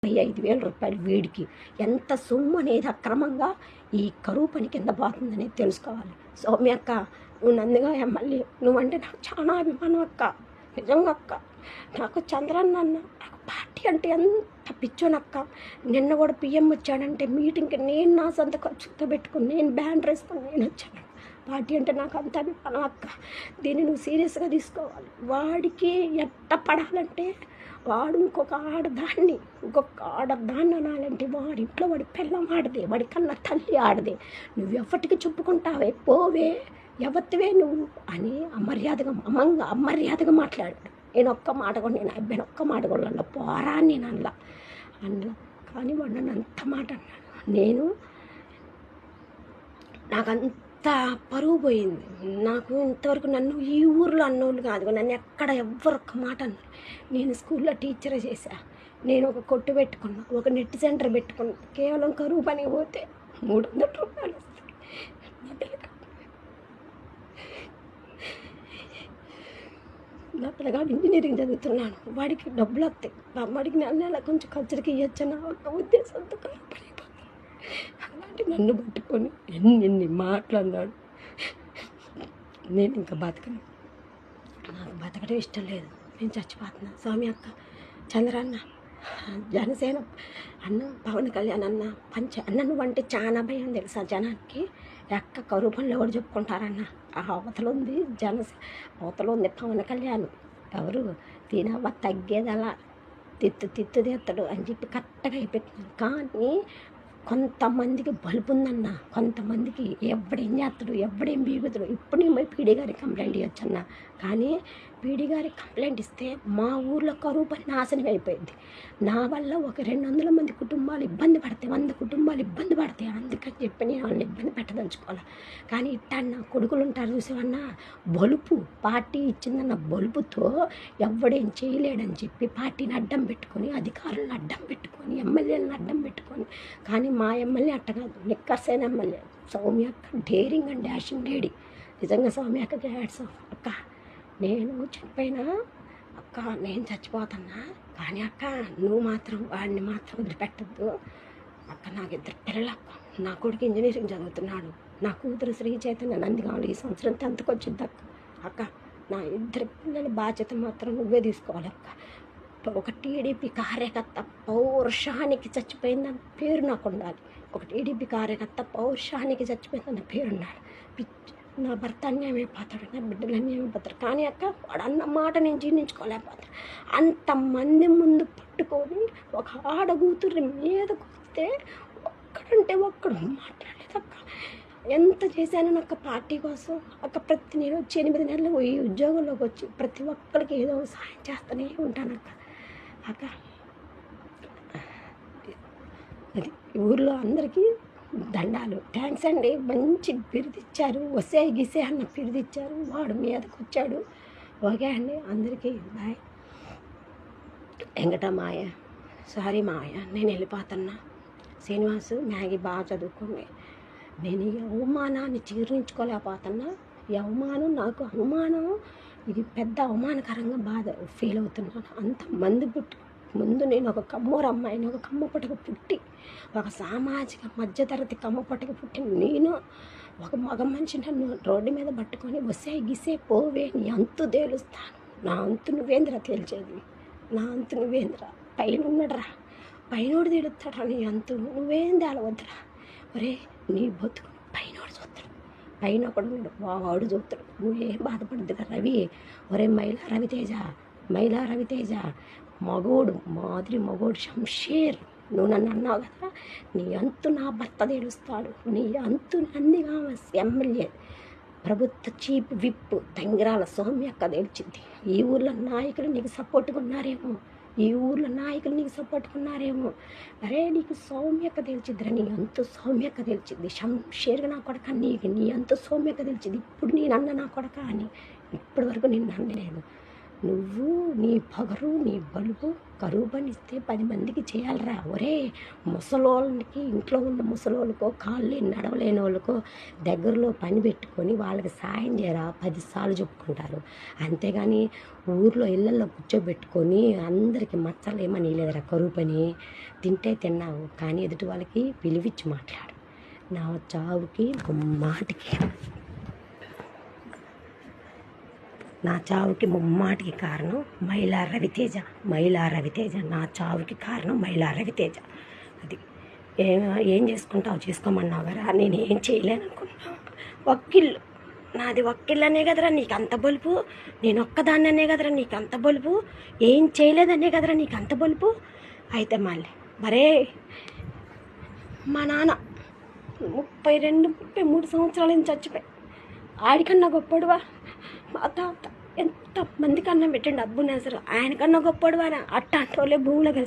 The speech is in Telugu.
రూ. 5,000 వీడికి ఎంత సొమ్ము అనేది అక్రమంగా ఈ కరువు పని కింద పోతుందనేది తెలుసుకోవాలి. సౌమ్య అక్క, నువ్వు నందిగా ఎమ్మెల్యే, నువ్వంటే నాకు చాలా అభిమానం అక్క. నిజంగా అక్క, నాకు చంద్రన్న అన్న, నాకు పార్టీ అంటే ఎంత పిచ్చోనక్క. నిన్న కూడా పిఎం వచ్చాడంటే మీటింగ్కి నేను నా సొంత ఖర్చుతో పెట్టుకుని నేను బ్యానర్ వేసుకుని నేను వచ్చాను. పార్టీ అంటే నాకు అంత అభిమానం అక్క. దీన్ని నువ్వు సీరియస్గా తీసుకోవాలి. వాడికి ఎట్ట పడాలంటే వాడు ఇంకొక ఆడదాన్ని అనాలంటే వాడి ఇంట్లో వాడి పిల్లం ఆడదే, వాడి కన్నా తల్లి ఆడదే. నువ్వు ఎవరికి చెప్పుకుంటావే, పోవే, ఎవరివే నువ్వు అని అమర్యాదగా మాట్లాడాడు. నేను ఒక్క మాట కూడా, నేను అబ్బాయిని ఒక్క మాట కూడా అన్న పోరా అని నేను అనలా. కానీ వాడు నన్ను అంత మాట అన్నాడు. నాకంత పరువు పోయింది. నాకు ఇంతవరకు నన్ను ఈ ఊర్లో అన్నోళ్ళు కాదు, నన్ను ఎక్కడ ఎవ్వరొక్క మాట అన్నారు. నేను స్కూల్లో టీచర్ చేశా, నేను ఒక కొట్టు పెట్టుకున్నా, ఒక నెట్ సెంటర్ పెట్టుకున్నా. కేవలం కరువు పని పోతే 300 రూపాయలు వస్తాయి. నా పిల్లగాడు ఇంజనీరింగ్ చదువుతున్నాను, వాడికి డబ్బులు వస్తాయి, వాడికి నెల కొంచెం ఖర్చులకి ఇవ్వచ్చన్న ఒక ఉద్దేశంతో పడిపోతాను. అలాంటి నన్ను పట్టుకొని ఎన్ని మాట్లాడినాడు. నేను ఇంకా బతకను, నాకు బతకడం ఇష్టం లేదు, నేను చచ్చిపోతున్నా. స్వామి అక్క, చంద్రన్న, జనసేన అన్న, పవన్ కళ్యాణ్ అన్న, అన్న నువ్వంటే చాలా భయం తెలుసా జనానికి. ఎక్క కరువు పనులు ఎవరు చెప్పుకుంటారన్న. ఆ అవతల ఉంది అవతల ఉంది పవన్ కళ్యాణ్, ఎవరు తినవ తగ్గేదలా తిత్తు తీస్తాడు అని చెప్పి కరెక్ట్గా అయిపోతున్నాను. కానీ కొంతమందికి బలుపు ఉందన్న, కొంతమందికి ఎవడేం చేస్తాడు, ఎవడేం బీగుతాడు. ఇప్పుడు నేను పీడీ గారికి కంప్లైంట్ ఇవ్వచ్చన్న, కానీ పీడీ గారికి కంప్లైంట్ ఇస్తే మా ఊర్లో కరువు పని నాశనం అయిపోయింది. నా వల్ల ఒక 200 మంది కుటుంబాలు ఇబ్బంది పడతాయి, 100 కుటుంబాలు ఇబ్బంది పడతాయి. అందుకని చెప్పి నేను వాళ్ళని ఇబ్బంది పెట్టదలుచుకోవాలి. కానీ ఇట్టన్న కొడుకులు ఉంటారు చూసేవన్న, బలుపు, పార్టీ ఇచ్చిందన్న బలుపుతో ఎవడేం చేయలేడని చెప్పి పార్టీని అడ్డం పెట్టుకొని, అధికారులను అడ్డం పెట్టుకొని, ఎమ్మెల్యేలను అడ్డం పెట్టుకొని. కానీ మా ఎమ్మెల్యే అట్ట కాదు, నిక్కర్సైన ఎమ్మెల్యే సౌమ్య అక్క, డేరింగ్ అండ్ డాషింగ్ లేడీ. నిజంగా సౌమ్య అక్కకి హ్యాట్స్ ఆఫ్ అక్క. నేను చనిపోయినా అక్క, నేను చచ్చిపోతున్నా, కానీ అక్క నువ్వు మాత్రం వాడిని మాత్రం వదిలిపెట్టద్దు అక్క. నాకు 2 పిల్లలు అక్క, నా కొడుకు ఇంజనీరింగ్ చదువుతున్నాడు, నా కూతురు శ్రీ చైతన్య నందిగామలు ఈ సంవత్సరం 10th వచ్చింది అక్క. అక్క, నా 2 పిల్లల బాధ్యత మాత్రం నువ్వే తీసుకోవాలి అక్క. ఒక టీడీపీ కార్యకర్త పౌరుషానికి చచ్చిపోయిందన్న పేరు నాకు ఉండాలి. ఒక టీడీపీ కార్యకర్త పౌరుషానికి చచ్చిపోయిందన్న పేరు ఉండాలి. నా భర్త అన్యాయమైపోతాడు, నా బిడ్డలు అన్యాయమైపోతారు. కానీ అక్క వాడు అన్న మాట నేను జీర్ణించుకోలేకపోతాను. అంతమంది ముందు పట్టుకొని ఒక ఆడగూతురి మీద కొస్తే ఒక్కడంటే ఒక్కడు మాట్లాడలేదు అక్క. ఎంత చేశాను అక్క పార్టీ కోసం అక్క. నేను వచ్చి 8 నెలలు ఈ ఉద్యోగంలోకి వచ్చి ప్రతి ఒక్కరికి ఏదో సాయం చేస్తూనే ఉంటాను అక్క. అక్క అది ఊర్లో అందరికీ దండాలు, థ్యాంక్స్ అండి. మంచి బిరుదిచ్చారు, వసే గిసే అన్న బిరుదిచ్చారు, వాడు మీదకి వచ్చాడు. ఓకే అండి, అందరికీ బాయ్. వెంకటమాయ, సారీ మాయ, నేను వెళ్ళిపోతున్నా. శ్రీనివాసు, మ్యాగీ బాగా చదువుకోండి. నేను ఈ అవమానాన్ని జీర్ణించుకోలేకపోతున్నా. ఈ అవమానం నాకు అవమానం, ఇది పెద్ద అవమానకరంగా బాధ ఫీల్ అవుతున్నాను. అంతమంది ముందు నేను ఒక కమ్మూరు అమ్మాయిని, ఒక కమ్మ పుట్టక పుట్టి, ఒక సామాజిక మధ్యతరగతి కమ్మ పుట్టక పుట్టిన నేను ఒక మగ మనిషి నన్ను రోడ్డు మీద పట్టుకొని వసే గిసే పోవే, నీ అంతు తేలుస్తాను, నా అంతు నువ్వేంద్ర తేల్చేది, నా అంతు నువ్వేంద్ర, పైన ఉన్నాడురా, పైనోడు తేలుస్తాడా నీ అంతు, నువ్వేం తేలవద్దురా. ఒరే నీ బతుకు పైనోడు చూస్తాడు, పైన ఒకడు వాడు చూస్తాడు, నువ్వేం బాధపడద్దురా రవి. ఒరే మైలా రవితేజ మగోడు, మగోడు శంషేర్, నువ్వు నన్ను అన్నావు కదా, నీ అంతు నా భర్త తెలుస్తాడు, నీ అంతు నందిగా ఎమ్మెల్యే ప్రభుత్వ చీఫ్ విప్ తంగిరాల సౌమ్య అక్క తెలిసింది. ఈ ఊర్లో నాయకులు నీకు సపోర్ట్గా ఉన్నారేమో, అరే నీకు సౌమ్యక్క తెలిసిద్దిరా, నీ అంతు సౌమ్యక్క తెలిసింది. శంషేర్గా నా కొడక, నీ అంతు సౌమ్యక్క తెలిసింది. ఇప్పుడు నేను అన్న నా కొడక అని ఇప్పటి వరకు నేను అనలేదు. నువ్వు నీ పొగరు నీ బలుపు కరువు పని ఇస్తే 10 మందికి చేయాలరా. ఒరే ముసలోళ్ళకి, ఇంట్లో ఉన్న ముసలోళ్ళకో, కాళ్ళు నడవలేని వాళ్ళకో దగ్గరలో పని పెట్టుకొని వాళ్ళకి సాయం చేయరా 10 సార్లు చెప్పుకుంటారు. అంతేగాని ఊర్లో ఇళ్ళల్లో కూర్చోబెట్టుకొని అందరికీ మచ్చలు ఏమని లేదురా. కరువు పని తింటే తిన్నావు, కానీ ఎదుటి వాళ్ళకి పిలివిచ్చి మాట్లాడు. నా చావుకి ముమ్మాటికి కారణం మైలా రవితేజ. నా చావుకి కారణం మైలా రవితేజ. అది ఏం చేసుకుంటావు చేసుకోమన్నావు కదా, నేను ఏం చేయలేను అనుకున్నా. వక్కిళ్ళు నాది వక్కిళ్ళనే కదరా నీకు అంత బలుపు, నేను ఒక్కదాన్ననే కదరా నీకు అంత బలుపు, ఏం చేయలేదనే కదరా నీకు అంత బలుపు. అయితే మళ్ళీ మరే మా నాన్న 32-33 సంవత్సరాల నుంచి చచ్చిపోయి, ఆడికన్నా గొప్పడువా మా తాత ఎంతమందికి అన్నం పెట్టండి అబ్బునేసరు, ఆయనకన్నా గొప్పడువా. అట్టాంటి వాళ్ళే భూమిలో కలిసి